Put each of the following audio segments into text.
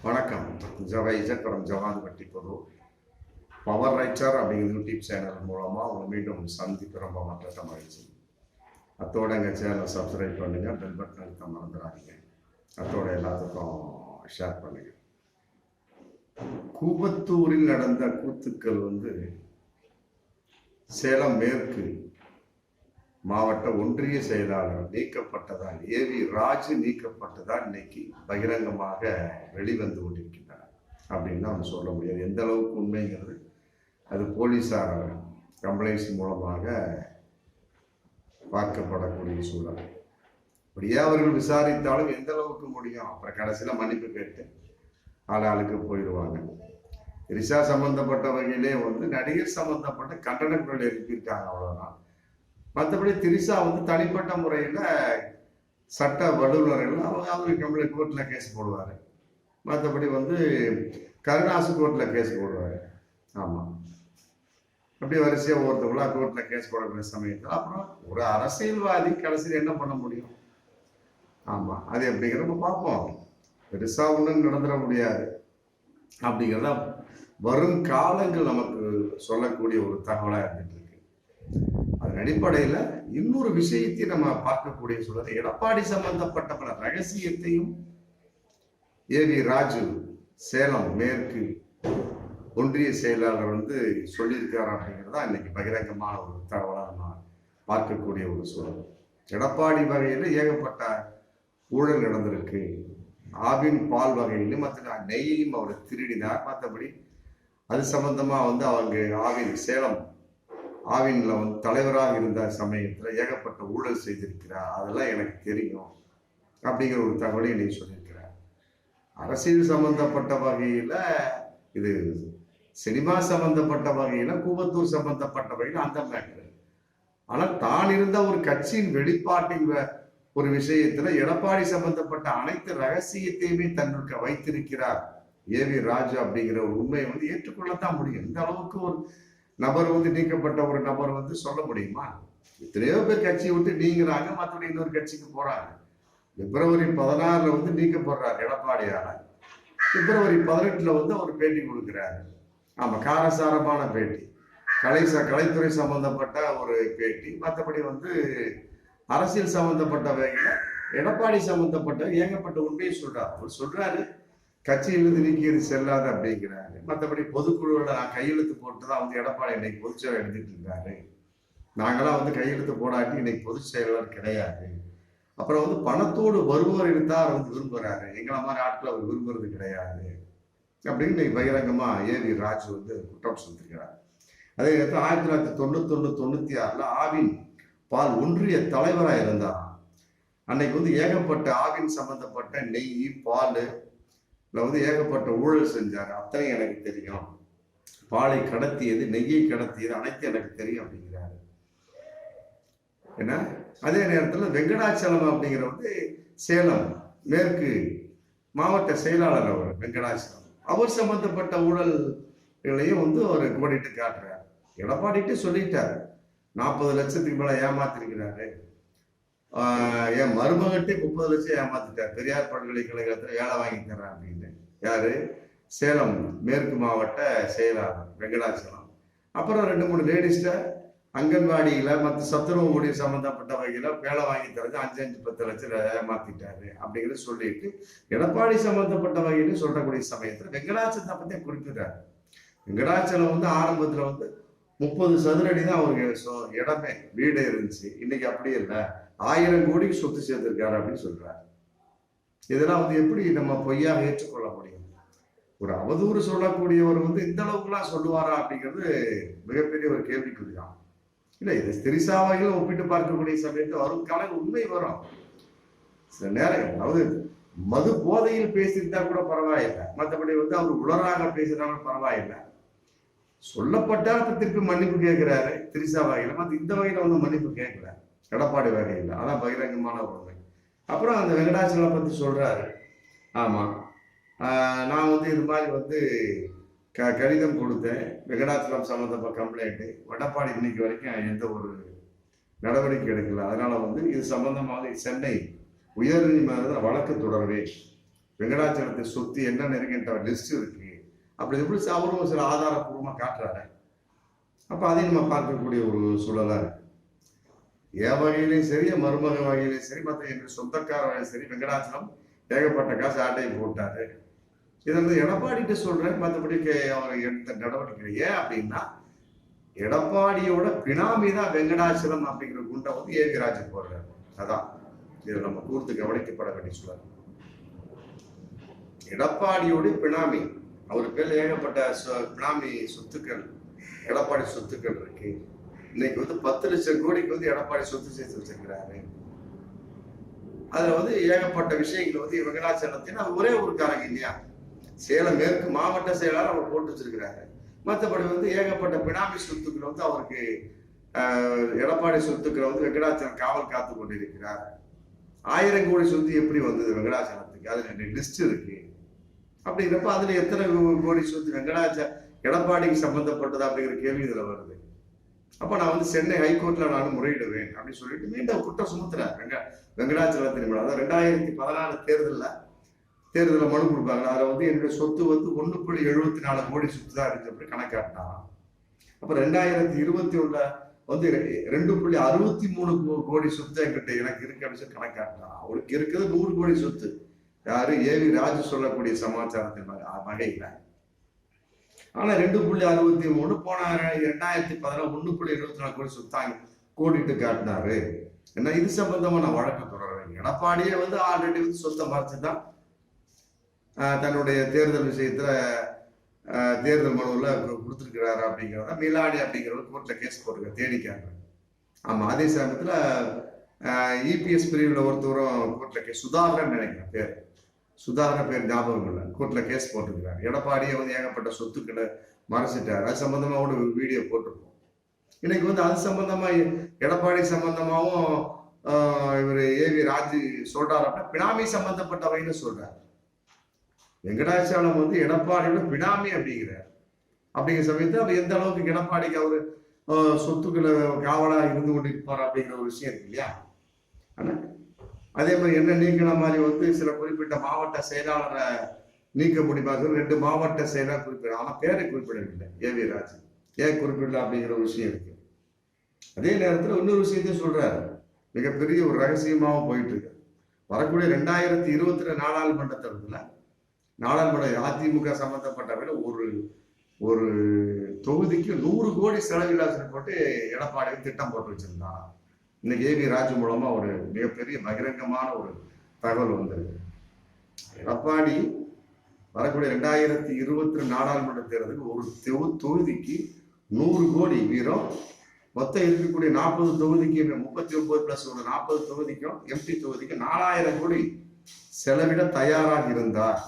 வணக்கம். ஜவைஜர் from Jawan வட்டிப்பது power writer அப்படிங்கிற YouTube channel மூலமாக உங்களை மீண்டும் சந்திப்பு ரொம்ப மற்ற மகிழ்ச்சி. அத்தோட எங்கள் சேனலை சப்ஸ்கிரைப் பண்ணுங்கள், பெல் பட்டன் அழுத்த மறந்துடாதீங்க. அத்தோட எல்லாத்துக்கும் ஷேர் பண்ணுங்க. கூவத்தூரில் நடந்த கூத்துக்கள் சேலம் மேற்கு மாவட்ட ஒன்றிய செயலாளர் நீக்கப்பட்டதால், ஏவி ராஜு நீக்கப்பட்டதால் இன்னைக்கு பகிரங்கமாக வெளிவந்து கொண்டிருக்கின்றன அப்படின்னு நம்ம சொல்ல முடியாது. எந்த அளவுக்கு உண்மைங்கிறது அது போலீசார் கம்ப்ளைண்ட்ஸ் மூலமாக பார்க்கப்படக்கூடிய சூழல். அப்படியே அவர்கள் விசாரித்தாலும் எந்த அளவுக்கு முடியும்? அப்புறம் கடைசியில் மன்னிப்பு கேட்டு ஆளாளுக்கு போயிடுவாங்க. ரிஷா சம்பந்தப்பட்ட வகையிலே நடிகர் சம்பந்தப்பட்ட கண்டன குரல் எழுப்பியிருக்காங்க, அவ்வளவுதான். மற்றபடி திரிஷா தனிப்பட்ட முறையில் சட்ட வல்லுநர்கள் அவருக்கு நம்மளை கோர்ட்டில் கேஸ் போடுவார். மற்றபடி கருணாசு கோர்ட்டில் கேஸ் போடுவார். ஆமாம், அப்படி வரிசையாக ஒவ்வொருத்தவங்களா கோர்ட்டில் கேஸ் போடக்கூடிய சமயத்தில் அப்புறம் ஒரு அரசியல்வாதி கடைசியில் என்ன பண்ண முடியும்? ஆமாம், அது எப்படிங்கிறத பார்ப்போம். பெருசாக ஒன்றும் நடந்துட முடியாது அப்படிங்கிறத வரும் காலங்கள் நமக்கு சொல்லக்கூடிய ஒரு தகவலாக இருந்துட்டு இருக்கு. அதன் அடிப்படையில் இன்னொரு விஷயத்தை நம்ம பார்க்கக்கூடிய சொல்றது, எடப்பாடி சம்பந்தப்பட்ட பல ரகசியத்தையும் ஏவி ராஜு சேலம் மேற்கு ஒன்றிய செயலாளர் சொல்லியிருக்காரு அப்படிங்கிறதா இன்னைக்கு பகிரங்கமான ஒரு தகவலாக நம்ம பார்க்கக்கூடிய ஒரு சூழல். எடப்பாடி வகையில் ஏகப்பட்ட ஊழல் நடந்திருக்கு. ஆவின் பால் வகையிலும் மற்ற நெய்யையும் அவர் திருடினார். மற்றபடி அது சம்பந்தமா அவங்க சேலம் ஆவின்ல தலைவராக இருந்த சமயத்தில் ஏகப்பட்ட ஊழல் செய்திருக்கிறார், அதெல்லாம் எனக்கு தெரியும் அப்படிங்கிற ஒரு தகவலை இன்னைக்கு சொல்லியிருக்கிறார். அரசியல் சம்பந்தப்பட்ட வகையில, இது சினிமா சம்பந்தப்பட்ட வகையில, கூவத்தூர் சம்பந்தப்பட்ட வகையில் அந்த மேட்டர். ஆனால் தான் இருந்த ஒரு கட்சியின் வெளிப்பாட்டின் ஒரு விஷயத்துல எடப்பாடி சம்பந்தப்பட்ட அனைத்து ரகசியத்தையுமே தன்னுக்கு வைத்திருக்கிறார் ஏவி ராஜு அப்படிங்கிற ஒரு உண்மையை ஏற்றுக்கொள்ளத்தான் முடியும். இந்த அளவுக்கு ஒரு நபர் நீக்கப்பட்ட ஒரு நபர் சொல்ல முடியுமா? எத்தனையோ பேர் கட்சியை விட்டு நீங்கிறாங்க, மற்றபடி இன்னொரு கட்சிக்கு போறாங்க. பிப்ரவரி 16 நீக்கப்படுறாரு எடப்பாடியால. பிப்ரவரி 18 அவர் பேட்டி கொடுக்கிறாரு. ஆமா, காரசாரமான பேட்டி, கலைத்துறை சம்பந்தப்பட்ட ஒரு பேட்டி. மற்றபடி அரசியல் சம்பந்தப்பட்ட வகையில எடப்பாடி சம்பந்தப்பட்ட ஏகப்பட்ட உண்மையை சொல்றாரு. அவர் சொல்றாரு, கட்சியிலிருந்து நீக்கியது செல்லாது அப்படிங்கிறாரு. மற்றபடி பொதுக்குழுவில் நான் கையெழுத்து போட்டுதான் எடப்பாடி இன்னைக்கு பொதுச் செயலர் எடுத்துட்டு இருக்காரு. நாங்களாம் கையெழுத்து போடாட்டி இன்னைக்கு பொதுச் செயலாளர் கிடையாது. அப்புறம் பணத்தோடு வருவோர் இருந்தால் விரும்புறாரு, எங்களை மாதிரி ஆட்கள் அவர் விரும்புறது கிடையாது அப்படின்னு இன்னைக்கு பகிரங்கமா ஏவி ராஜு குற்றம் சொல்லியிருக்கிறார். அதே நேரத்தில் 1991-96 ஆவின் பால் ஒன்றிய தலைவராக இருந்தார். அன்னைக்கு ஏகப்பட்ட ஆவின் சம்பந்தப்பட்ட நெய் பால் ஏகப்பட்ட ஊழல் செஞ்சாரு. அத்தனை எனக்கு தெரியும். பாலை கடத்தியது, நெய்யை கடத்தியது அனைத்து எனக்கு தெரியும் அப்படிங்கிறாரு. ஏன்னா அதே நேரத்தில் வெங்கடாச்சலம் அப்படிங்கிற சேலம் மேற்கு மாவட்ட செயலாளர் அவர் வெங்கடாச்சலம், அவர் சம்பந்தப்பட்ட ஊழல்களையும் அவர் கோடிட்டு காட்டுறாரு. எடப்பாடிட்டு சொல்லிட்டாரு, 40 லட்சத்துக்கு மேல ஏமாத்திருக்கிறாரு. என் மருமகட்டே 30 லட்சம் ஏமாத்திட்டார், பெரியார் பல்கலைக்கழகத்தில் வேலை வாங்கி தர்றேன் அப்படின்னு. யாரு? சேலம் மேற்கு மாவட்ட செயலாளர் வெங்கடாச்சலம். அப்புறம் 2-3 லேடிஸ்ட அங்கன்வாடியில மற்ற சத்துணவு ஊழியர் சம்பந்தப்பட்ட வகையில வேலை வாங்கி தரது 5-10 லட்சம் ஏமாத்திட்டாரு அப்படிங்கிறத சொல்லிட்டு எடப்பாடி சம்பந்தப்பட்ட வகையில சொல்லக்கூடிய சமயத்துல வெங்கடாச்சலத்தை பத்தி குறிப்பிடுறாரு. வெங்கடாச்சலம் ஆரம்பத்துல 30 சதுர அடி தான் அவருக்கு இடமே, வீடு இருந்துச்சு. இன்னைக்கு அப்படி இல்லை, 1000 கோடிக்கு சொத்து சேர்த்திருக்காரு அப்படின்னு சொல்றாரு. இதெல்லாம் எப்படி நம்ம பொய்யாக ஏற்றுக்கொள்ள முடியும்? ஒரு அவதூறு சொல்லக்கூடியவர் இந்த அளவுக்குலாம் சொல்லுவாரா அப்படிங்கிறது மிகப்பெரிய ஒரு கேள்விக்குறிதான். இல்லை, இது திரிசாவையில் ஒப்பிட்டு பார்க்கக்கூடிய சமயத்தில் வரும் காலம் உண்மை வரும். சில நேரம் அதாவது மது போதையில் பேசியிருந்தா கூட பரவாயில்லை, மற்றபடி அவர் உளராக பேசினாலும் பரவாயில்லை. சொல்லப்பட்டால் திருப்பி மன்னிப்பு கேட்கிறாரு திரிசா வகையில, மற்ற இந்த வகையில மன்னிப்பு கேட்கல எடப்பாடி வகையில். அதான் பகிரங்கமான உண்மை. அப்புறம் அந்த வெங்கடாச்சலம் பத்தி சொல்றாரு. ஆமா, நான் இது மாதிரி கடிதம் கொடுத்தேன், வெங்கடாச்சலம் சம்பந்தப்பட்ட கம்ப்ளைண்ட். எடப்பாடி இன்னைக்கு வரைக்கும் எந்த ஒரு நடவடிக்கை எடுக்கல. அதனால இது சம்பந்தமாக சென்னை உயர்நீதிமன்ற வழக்கு தொடர்வேன் வெங்கடாச்சலத்தை சொத்து என்னென்ன இருக்குன்ற லிஸ்ட் இருக்கு. அப்படி எப்படி அவரும் சில ஆதாரப்பூர்வமா காட்டுறாரு. அப்ப அதையும் நம்ம பார்க்கக்கூடிய ஒரு சூழலா இருக்கு. என் வகையிலையும் சரி, மருமக வகையிலையும் சரி, மற்ற எங்க சொந்தக்கார வகையிலும் சரி, வெங்கடாச்சலம் ஏகப்பட்ட காசு ஆட்டையை போட்டாரு. இதை வந்து எடப்பாடிட்டு சொல்றேன், மற்றபடி அவர் எடுத்த நடவடிக்கை. ஏன் அப்படின்னா, எடப்பாடியோட பினாமி தான் வெங்கடாச்சலம் அப்படிங்கிற குண்டை வந்து ஏவி ராஜு போடுறாரு. அதான் இதை நம்ம கூர்த்து கவனிக்கப்பட வேண்டிய சொல்றாரு. எடப்பாடியோட பினாமி, அவர் பேர்ல ஏகப்பட்ட பினாமி சொத்துக்கள், எடப்பாடி சொத்துக்கள் இருக்கு. இன்னைக்கு வந்து 10 லட்சம் கோடிக்கு வந்து எடப்பாடி சொத்து சேர்த்து வச்சிருக்கிறாரு. அதுல வந்து ஏகப்பட்ட விஷயங்கள் வந்து வெங்கடாச்சலத்தின் ஒரே ஒரு காரங்க இல்லையா, சேலம் மேற்கு மாவட்ட செயலாளர் அவர் போட்டு வச்சிருக்கிறாரு. மற்றபடி வந்து ஏகப்பட்ட பினாமி சொத்துக்கள் வந்து அவருக்கு எடப்பாடி சொத்துக்களை வந்து வெங்கடாச்சலம் காவல் காத்து கொண்டிருக்கிறார். 1000 கோடி சொத்து எப்படி வந்தது வெங்கடாச்சலத்துக்கு, அதுல லிஸ்ட் இருக்கு. அப்படிங்கிறப்ப அதுல எத்தனை கோடி சொத்து எடப்பாடிக்கு சம்பந்தப்பட்டது அப்படிங்கிற கேள்வி இதுல வருது. அப்ப நான் வந்து சென்னை ஹைகோர்ட்ல நான் முறையிடுவேன் அப்படின்னு சொல்லிட்டு மீண்டும் குற்றம் சுமத்துறேன் வெங்கடாச்சலத்தின் மேல. அதாவது 2014 தேர்தலில் மனு கொடுப்பாங்க. அதுல வந்து என்னுடைய சொத்து வந்து 1.74 கோடி சொத்து தான் இருக்கு அப்படி கணக்காட்டினான். அப்ப 2021 வந்து 2.63 கோடி சொத்து என்கிட்ட எனக்கு இருக்கு அப்படின்னு சொல்லி கணக்காட்டினான். அவருக்கு இருக்குது 100 கோடி சொத்து. யாரு? ஏவி ராஜு சொல்லக்கூடிய சமாச்சாரத்தின் வகையில. ஆனா 2.63 போன 2014 1.74 கோடி சொத்தாங்க கோடிட்டு காட்டினாரு. என்ன இது சம்பந்தமா நான் வழக்கு தொடர்றேன். எடப்பாடியே வந்து ஆல்ரெடி வந்து சொத்தை மறைச்சுதான் தன்னுடைய தேர்தல் விஷயத்துல தேர்தல் மனுவில் கொடுத்துருக்கிறாரு அப்படிங்கிறத மிலானி அப்படிங்கிறவர் கோர்ட்ல கேஸ் போட்டுருக்க தேடிக்காங்க. ஆமா, அதே சமயத்துல இபிஎஸ் பிரிவில் ஒருத்தவரும் கோர்ட்ல கேஸ், சுதாகரன் நினைக்கிறேன் பேர், சுதாகரன் பேர் ஞாபகம் இல்லை, கோர்ட்ல கேஸ் போட்டிருக்கிறார். எடப்பாடியை வந்து ஏகப்பட்ட சொத்துக்களை மறைச்சிட்டார். அது சம்பந்தமா ஒரு வீடியோ போட்டிருக்கோம். இன்னைக்கு வந்து அது சம்பந்தமா எடப்பாடி சம்பந்தமாவும் இவர் ஏவி ராஜு சொல்றாரு அப்படின்னா பினாமி சம்பந்தப்பட்ட வகைன்னு சொல்றாரு. வெங்கடாச்சலம் வந்து எடப்பாடியோட பினாமி அப்படிங்கிற சமயத்தில் அவர் எந்த அளவுக்கு எடப்பாடிக்கு அவரு சொத்துக்களை காவலா இருந்து கொண்டு இருப்பார் அப்படிங்கிற ஒரு விஷயம் இருக்கு இல்லையா. ஆனா அதே மாதிரி என்ன நீக்கின மாதிரி வந்து சில குறிப்பிட்ட மாவட்ட செயலாளரை நீக்க முடியுமா? 2 மாவட்ட செயலாளர் குறிப்பிட, ஆனா பேரை குறிப்பிடவில்லை ஏவி ராஜு. ஏன் குறிப்பிடல அப்படிங்கிற ஒரு விஷயம் இருக்கு. அதே நேரத்தில் இன்னொரு விஷயத்தையும் சொல்றாரு, மிகப்பெரிய ஒரு ரகசியமாகவும் போயிட்டு இருக்கு. வரக்கூடிய 2022 நாடாளுமன்ற தேர்தலில் அதிமுக சம்பந்தப்பட்ட ஒரு தொகுதிக்கு 100 கோடி செலவில்லாசனை போட்டு எடப்பாடி திட்டம் போட்டு வச்சிருந்தான். இன்னைக்கு ஏவி ராஜு மூலமா ஒரு மிகப்பெரிய பகிரங்கமான ஒரு தகவல் வந்திருக்கு. எடப்பாடி வரக்கூடிய 2022 நாடாளுமன்ற தேர்தலுக்கு ஒரு தொகுதிக்கு 100 கோடி வீரம், மொத்தம் இருக்கக்கூடிய 40 தொகுதிக்கு 39 + 40 தொகுதிக்கும் எம்பி தொகுதிக்கு 4000 கோடி செலவிட தயாராக இருந்தார்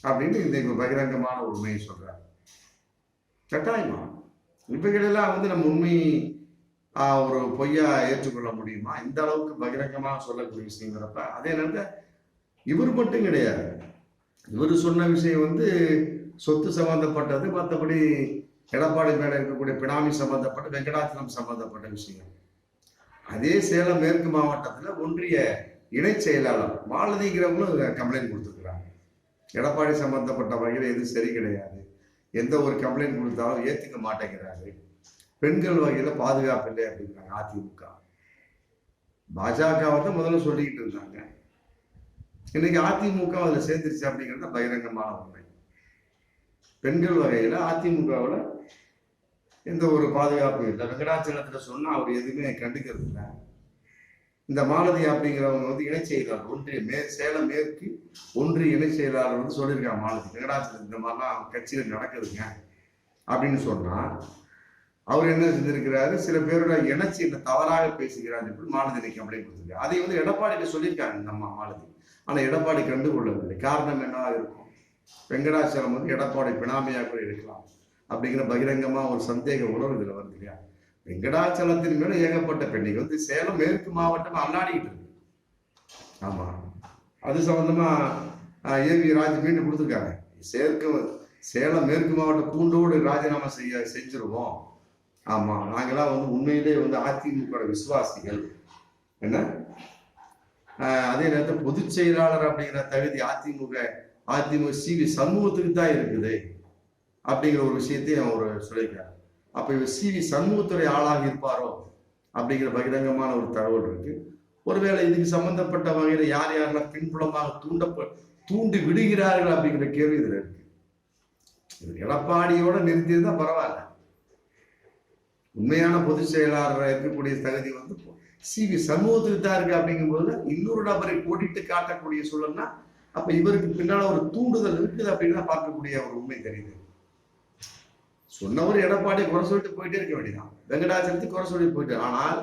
அப்படின்னு இந்த பகிரங்கமான உண்மையை சொல்றாரு. கட்டாயமா இவைகளெல்லாம் வந்து நம்ம உண்மை ஒரு பொய்யா ஏற்றுக்கொள்ள முடியுமா? இந்த அளவுக்கு பகிரங்கமாக சொல்லக்கூடிய விஷயங்கிறப்ப அதே நேரத்தில் இவர் மட்டும் கிடையாது. இவர் சொன்ன விஷயம் வந்து சொத்து சம்பந்தப்பட்டது, மற்றபடி எடப்பாடி மேல இருக்கக்கூடிய பினாமி சம்பந்தப்பட்ட, வெங்கடாச்சலம் சம்பந்தப்பட்ட விஷயம். அதே சேலம் மேற்கு மாவட்டத்துல ஒன்றிய இணை செயலாளர் மாலதிங்கிறவங்களும் கம்ப்ளைண்ட் கொடுத்துருக்குறாங்க. எடப்பாடி சம்பந்தப்பட்ட வகையில் எதுவும் சரி கிடையாது, எந்த ஒரு கம்ப்ளைண்ட் கொடுத்தாலும் ஏத்துக்க மாட்டேங்கிறாரு, பெண்கள் வகையில பாதுகாப்பு இல்லை அப்படிங்கிறாங்க அதிமுக. பாஜக வந்து முதல்ல சொல்லிக்கிட்டு இருந்தாங்க, இன்னைக்கு அதிமுக அதுல சேர்ந்துருச்சு அப்படிங்கிறது பகிரங்கமான உண்மை. பெண்கள் வகையில அதிமுகவில் எந்த ஒரு பாதுகாப்பும் இல்லை. வெங்கடாச்சலத்துல சொன்னா அவர் எதுவுமே கண்டுக்கிறது இல்லை. இந்த மாலதி அப்படிங்கிறவங்க வந்து இணை செயலாளர், ஒன்றிய சேலம் மேற்கு ஒன்றிய இணை செயலாளர் வந்து சொல்லியிருக்காங்க, மாலதி வெங்கடாச்சலம் இந்த மாதிரிலாம் கட்சியில் நடக்குதுங்க அப்படின்னு சொன்னா அவர் என்ன செஞ்சிருக்கிறாரு, சில பேரோட இணைச்சி என்ன தவறாக பேசுகிறார் எப்படி மாலதி இன்னைக்கு கம்ப்ளைண்ட் கொடுத்துருக்காரு. அதை வந்து எடப்பாடிக்கு சொல்லியிருக்காங்க நம்ம மாலதி. ஆனா எடப்பாடி கண்டுகொள்ளவில்லை. காரணம் என்னவா இருக்கும்? வெங்கடாச்சலம் வந்து எடப்பாடி பினாமியாக கூட இருக்கலாம் அப்படிங்கிற பகிரங்கமா ஒரு சந்தேக உணர்வு இதுல வருது இல்லையா. வெங்கடாச்சலத்தின் மேல ஏகப்பட்ட பெண்ணிக்கு வந்து சேலம் மேற்கு மாவட்டம் அல்லாடிக்கிட்டு இருக்கு. ஆமா, அது சம்பந்தமா ஏவி ராஜு மீண்டும் கொடுத்துருக்காங்க. சேலம் மேற்கு மாவட்ட பூண்டோடு ராஜினாமா செஞ்சிருவோம். ஆமா, நாங்கெல்லாம் வந்து உண்மையிலே வந்து அதிமுக விசுவாசிகள். என்ன அதே நேரத்தில் பொதுச் செயலாளர் அப்படிங்கிற தகுதி அதிமுக சிவி சண்முகத்துக்கு தான் இருக்குது அப்படிங்கிற ஒரு விஷயத்தையும் அவர் சொல்லியிருக்காரு. அப்ப இவர் சிவி சண்முகத்துறை ஆளாக இருப்பாரோ அப்படிங்கிற பகிரங்கமான ஒரு தகவல் இருக்கு. ஒருவேளை இதுக்கு சம்பந்தப்பட்ட வகையில யார் யாரெல்லாம் பின்புலமாக தூண்டி விடுகிறார்கள் அப்படிங்கிற கேள்வி இதுல இருக்கு. எடப்பாடியோட நிறுத்தியது தான் பரவாயில்ல. உண்மையான பொதுச் செயலாளர் இருக்கக்கூடிய தகுதி வந்து சிவி சண்முகத்துக்கு தான் இருக்கு. அப்படிங்கும் போது இன்னொரு நபரை போட்டிட்டு காட்டக்கூடிய சூழல்னா அப்ப இவருக்கு பின்னால ஒரு தூண்டுதல் இருக்குது அப்படின்னு பார்க்கக்கூடிய ஒரு உண்மை தெரியுது. சொன்னவர் எடப்பாடி குறை சொல்லிட்டு போயிட்டே இருக்க வேண்டியதான், வெங்கடாச்சலத்துக்கு குறை சொல்லிட்டு போயிட்டு. ஆனால்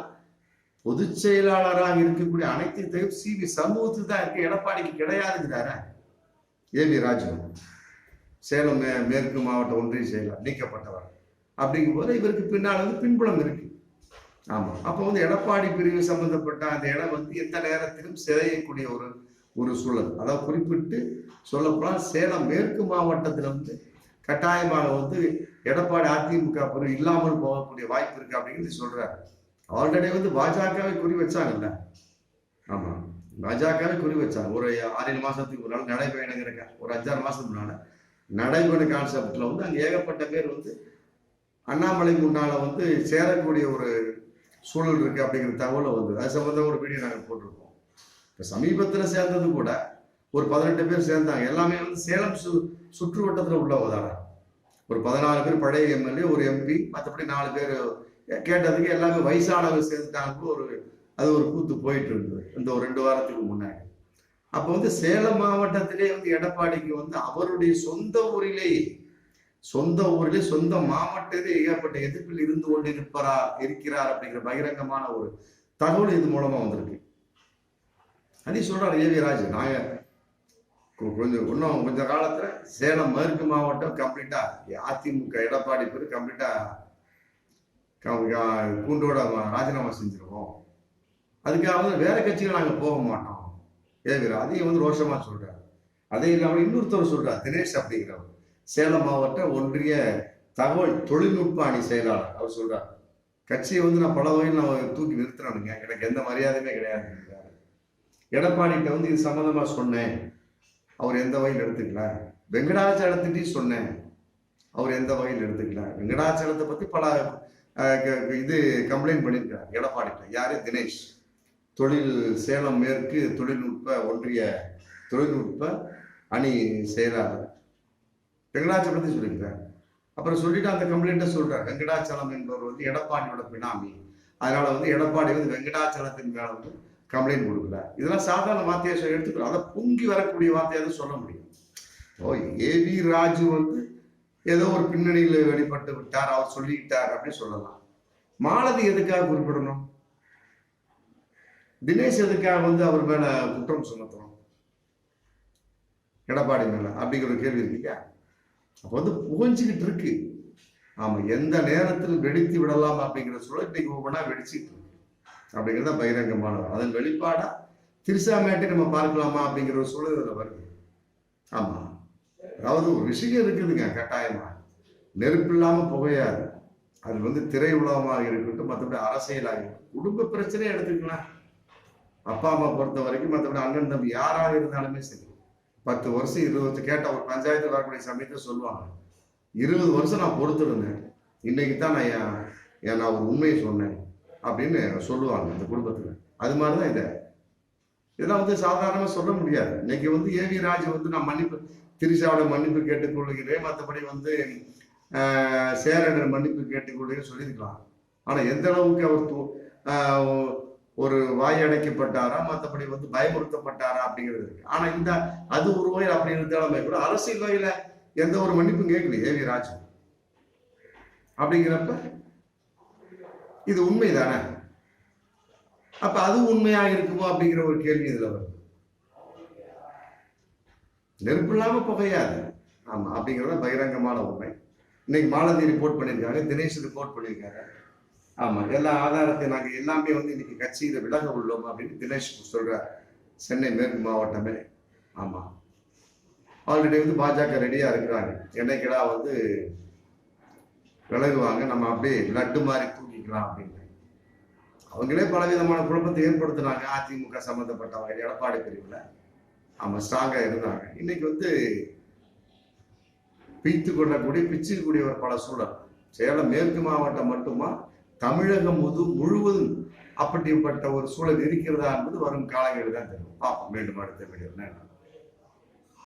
பொதுச் செயலாளராக இருக்கக்கூடிய அனைத்து தகுதி சிவி சண்முகத்துக்கு தான் இருக்கு, எடப்பாடிக்கு கிடையாதுங்கிறார ஏவி ராஜு. சேலம் மேற்கு மாவட்ட ஒன்றிய செயலாளர் நீக்கப்பட்டவர் அப்படிங்கும் போது இவருக்கு பின்னால் வந்து பின்புலம் இருக்கு. ஆமா, அப்ப வந்து எடப்பாடி பிரிவு சம்பந்தப்பட்ட அந்த இடம் வந்து எந்த நேரத்திலும் சிதையக்கூடிய ஒரு சூழல். அதாவது குறிப்பிட்டு சொல்லப்போனால் சேலம் மேற்கு மாவட்டத்தில் வந்து கட்டாயமாக வந்து எடப்பாடி அதிமுக பிரிவு இல்லாமல் போகக்கூடிய வாய்ப்பு இருக்கு அப்படிங்கிறது சொல்றாரு. ஆல்ரெடி வந்து பாஜகவை குறி வச்சாங்கல்ல. ஆமா, பாஜகவை குறி வச்சாங்க. ஒரு 6 மாசத்துக்கு முன்னால நடைபயணங்கிற ஒரு 5-6 மாசத்துக்கு முன்னால நடைபயண கான்செப்ட்ல வந்து அங்க ஏகப்பட்ட பேர் வந்து அண்ணாமலை முன்னால வந்து சேரக்கூடிய ஒரு சூழல் இருக்கு அப்படிங்கிற தகவலை வந்து அது சம்பந்தம் ஒரு வீடியோ நாங்கள் போட்டிருக்கோம். இப்போ சமீபத்தில் சேர்ந்தது கூட ஒரு 18 பேர் சேர்ந்தாங்க. எல்லாமே வந்து சேலம் சுற்று வட்டத்தில் உள்ளவதான ஒரு 14 பேர் பழைய எம்எல்ஏ, ஒரு எம்பி, மற்றபடி 4 பேர் கேட்டதுக்கு எல்லாமே வயசானவங்க சேர்ந்துட்டாங்க. அது ஒரு கூத்து போயிட்டு இருந்தது இந்த ஒரு 2 வாரத்துக்கு முன்னாடி. அப்போ வந்து சேலம் மாவட்டத்திலே வந்து எடப்பாடிக்கு வந்து அவருடைய சொந்த ஊரிலே சொந்த மாவட்டத்திலே ஏகப்பட்ட எதிர்ப்பில் இருந்து கொண்டு இருக்கிறார் அப்படிங்கிற பகிரங்கமான ஒரு தகவல் இது மூலமா வந்திருக்கு. அதையும் சொல்றாரு ஏவி ராஜு. நாங்க கொஞ்ச காலத்துல சேலம் மேற்கு மாவட்டம் கம்ப்ளீட்டா அதிமுக எடப்பாடி பேர் கம்ப்ளீட்டா கூண்டோட ராஜினாமா செஞ்சிருவோம், அதுக்காக வந்து வேற கட்சிகள் நாங்க போக மாட்டோம் ஏவிரா. அதையும் வந்து ரோஷமா சொல்றாரு. அதே இல்லாமல் இன்னொருத்தர் சொல்றார், தினேஷ் அப்படிங்கிறவர், சேலம் மாவட்ட ஒன்றிய தகவல் தொழில்நுட்ப அணி செயலாளர். அவர் சொல்றார், கட்சியை வந்து நான் பல வகையில் நான் தூக்கி நிறுத்துறானுங்க, எனக்கு எந்த மரியாதையுமே கிடையாது. எடப்பாடிகிட்ட வந்து இது சம்பந்தமா சொன்னேன், அவர் எந்த வகையில் எடுத்துக்கல. வெங்கடாச்சலத்திட்டையும் சொன்னேன், அவர் எந்த வகையில் எடுத்துக்கல. வெங்கடாச்சலத்தை பத்தி பல இது கம்ப்ளைண்ட் பண்ணியிருக்கார் எடப்பாடிகிட்ட. யாரு? தினேஷ், சேலம் மேற்கு ஒன்றிய தொழில்நுட்ப அணி செயலாளர். வெங்கடாச்சலத்தை சொல்லியிருக்கார். அப்புறம் சொல்லிட்டு அந்த கம்ப்ளைண்ட்டை சொல்றார், வெங்கடாச்சலம் என்பவர் வந்து எடப்பாடியோட பினாமி, அதனால வந்து எடப்பாடி வந்து வெங்கடாச்சலத்தின் மேல வந்து கம்ப்ளைண்ட் கொடுக்கல. இதெல்லாம் சாதாரண வார்த்தையை எடுத்துக்கிறோம். அதை பொங்கி வரக்கூடிய வார்த்தையாக சொல்ல முடியும். ஏவி ராஜு வந்து ஏதோ ஒரு பின்னணியில் வெளிப்பட்டு விட்டார், அவர் சொல்லிக்கிட்டார் அப்படின்னு சொல்லலாம். மாலதி எதுக்காக குறிப்பிடணும்? தினேஷ் எதுக்காக வந்து அவர் மேல குற்றம் சுமத்தணும் எடப்பாடி மேல அப்படிங்கிற ஒரு கேள்வி இருக்கு. அப்ப வந்து புகஞ்சுக்கிட்டு இருக்கு. ஆமா, எந்த நேரத்தில் வெடித்து விடலாம் அப்படிங்கிற சூழல் இன்னைக்கு ஒவ்வொன்றா வெடிச்சுட்டு இருக்கு அப்படிங்கிறத பகிரங்கமானது. அதன் வெளிப்பாடா திருசா மேட்டை நம்ம பார்க்கலாமா அப்படிங்கிற ஒரு சூழல் இதுல வருது. ஆமா, அதாவது ஒரு விஷயம் இருக்குதுங்க, கட்டாயமா நெருப்பு இல்லாம புகையாது. அது வந்து திரை உலகமாக இருக்கட்டும், மற்றபடி அரசியலாக இருக்கட்டும், குடும்ப பிரச்சனையை எடுத்துக்கலாம். அப்பா அம்மா பொறுத்த வரைக்கும், மற்றபடி அண்ணன் தம்பி யாராக இருந்தாலுமே சரி, 10 வருஷம் 20 வருஷம் கேட்ட ஒரு பஞ்சாயத்து வரக்கூடிய சமயத்தை சொல்லுவாங்க, 20 வருஷம் நான் பொறுத்திருந்தேன், இன்னைக்கு தான் நான் ஒரு உண்மையை சொன்னேன் அப்படின்னு சொல்லுவாங்க இந்த குடும்பத்துல. அது மாதிரிதான் இதெல்லாம் வந்து சாதாரணமா சொல்ல முடியாது. இன்னைக்கு வந்து ஏவி ராஜு வந்து நான் திரிஷாவோட மன்னிப்பு கேட்டுக்கொள்கிறேன், மற்றபடி வந்து சேரனர் மன்னிப்பு கேட்டுக்கொள்கிறேன் சொல்லியிருக்கலாம். ஆனா எந்த அளவுக்கு அவர் ஒரு வாய் அடைக்கப்பட்டாரா, மற்றபடி வந்து பயமுறுத்தப்பட்டாரா அப்படிங்கிறது இருக்கு. ஆனா அது ஒரு வகையில் அப்படி இருந்தாலுமே கூட அரசியல் வகையில எந்த ஒரு மன்னிப்பும் கேட்கல ஏவி ராஜு. அப்படிங்கிறப்ப இது உண்மைதானே? அப்ப அது உண்மையாக இருக்குமோ அப்படிங்கிற ஒரு கேள்வி இதுல வருது. நெருப்பு இல்லாம புகையாது. ஆமா, அப்படிங்கிறத பகிரங்கமான உண்மை. இன்னைக்கு மாலதி ரிப்போர்ட் பண்ணியிருக்காங்க, தினேஷ் ரிப்போர்ட் பண்ணியிருக்காங்க. ஆமா, எல்லா ஆதாரத்தையும் நாங்க எல்லாமே வந்து இன்னைக்கு கட்சியில விலக உள்ளோம் அப்படின்னு தினேஷ் சொல்றார், சென்னை மேற்கு மாவட்டமே. ஆமா, ஆல்ரெடி வந்து பாஜக ரெடியா இருக்கிறாங்க, என்னைக்கடா வந்து விலகுவாங்க, நம்ம அப்படியே லட்டு மாதிரி தூக்கிக்கலாம் அப்படின்னு. அவங்களே பலவிதமான குழப்பத்தை ஏற்படுத்தினாங்க. அதிமுக சம்பந்தப்பட்டவங்க எடப்பாடி பிரிவுல அவங்க ஸ்ட்ராங்கா இருந்தாங்க. இன்னைக்கு வந்து பிய்த்து கொள்ளக்கூடிய பிச்சுக்கக்கூடிய ஒரு பல சூழல். சேலம் மேற்கு மாவட்டம் மட்டுமா, தமிழகம் முழுவதும் அப்படிப்பட்ட ஒரு சூழல் இருக்கிறதா என்பது வரும் காலங்களில் தான் தெரியும். பார்ப்போம். மீண்டும் அடுத்த வீடியோ.